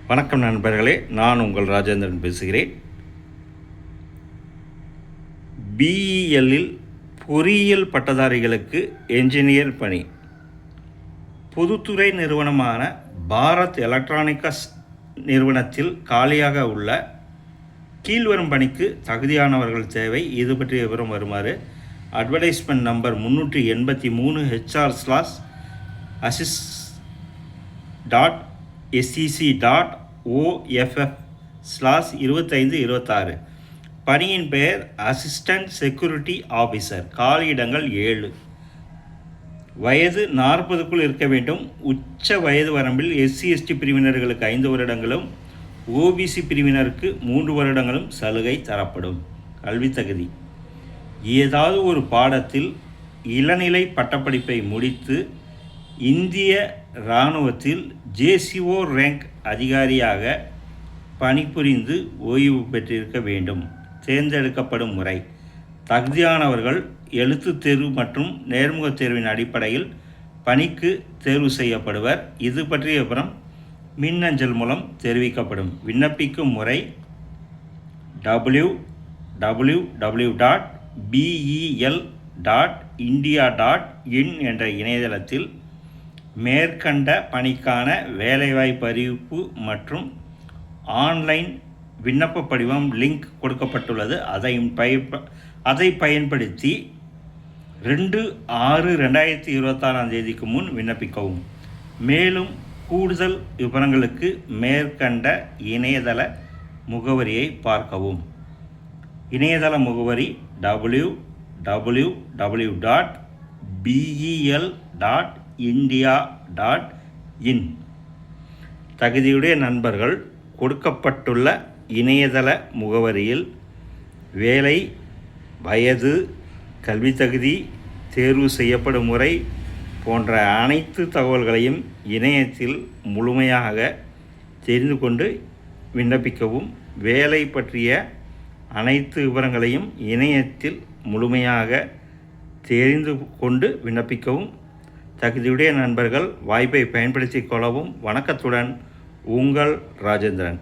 வணக்கம் நண்பர்களே, நான் உங்கள் ராஜேந்திரன் பேசுகிறேன். பிஇஎல்லில் பொறியியல் பட்டதாரிகளுக்கு என்ஜினியர் பணி. பொதுத்துறை நிறுவனமான பாரத் எலக்ட்ரானிக்ஸ் நிறுவனத்தில் காலியாக உள்ள கீழ்வரும் பணிக்கு தகுதியானவர்கள் தேவை. இது பற்றிய விவரம் வருமாறு அட்வர்டைஸ்மெண்ட் நம்பர் 383 HR/assist.sec.off/2526. பணியின் பெயர் அசிஸ்டன்ட் செக்யூரிட்டி ஆஃபீஸர். காலியிடங்கள் 7. வயது 40க்குள் இருக்க வேண்டும். உச்ச வயது வரம்பில் SC/ST பிரிவினர்களுக்கு 5 வருடங்களும் OBC பிரிவினருக்கு 3 வருடங்களும் சலுகை தரப்படும். கல்வி தகுதி: ஏதாவது ஒரு பாடத்தில் இளநிலை பட்டப்படிப்பை முடித்து இந்திய இராணுவத்தில் JCO ரேங்க் அதிகாரியாக பணிபுரிந்து ஓய்வு பெற்றிருக்க வேண்டும். தேர்ந்தெடுக்கப்படும் முறை: தகுதியானவர்கள் எழுத்துத் தேர்வு மற்றும் நேர்முகத் தேர்வின் அடிப்படையில் பணிக்கு தேர்வு செய்யப்படுவர். இது பற்றிய விவரம் மின்னஞ்சல் மூலம் தெரிவிக்கப்படும். விண்ணப்பிக்கும் முறை www.bel.india.in என்ற இணையதளத்தில் மேற்கண்ட பணிக்கான வேலைவாய்ப்பு அறிவிப்பு மற்றும் ஆன்லைன் விண்ணப்ப படிவம் லிங்க் கொடுக்கப்பட்டுள்ளது. அதை பயன்படுத்தி 2/6/2026 முன் விண்ணப்பிக்கவும். மேலும் கூடுதல் விவரங்களுக்கு மேற்கண்ட இணையதள முகவரியை பார்க்கவும். இணையதள முகவரி www.bel.india.in. தகுதியுடைய நண்பர்கள் கொடுக்கப்பட்டுள்ள இணையதள முகவரியில் வேலை, வயது, கல்வி தகுதி, தேர்வு செய்யப்படும் முறை போன்ற அனைத்து தகவல்களையும் இணையத்தில் முழுமையாக தெரிந்து கொண்டு விண்ணப்பிக்கவும். வேலை பற்றிய அனைத்து விவரங்களையும் இணையத்தில் முழுமையாக தெரிந்து கொண்டு விண்ணப்பிக்கவும். தகுதியுடைய நண்பர்கள் வாய்ப்பை பயன்படுத்திக் கொள்ளவும். வணக்கத்துடன் உங்கள் ராஜேந்திரன்.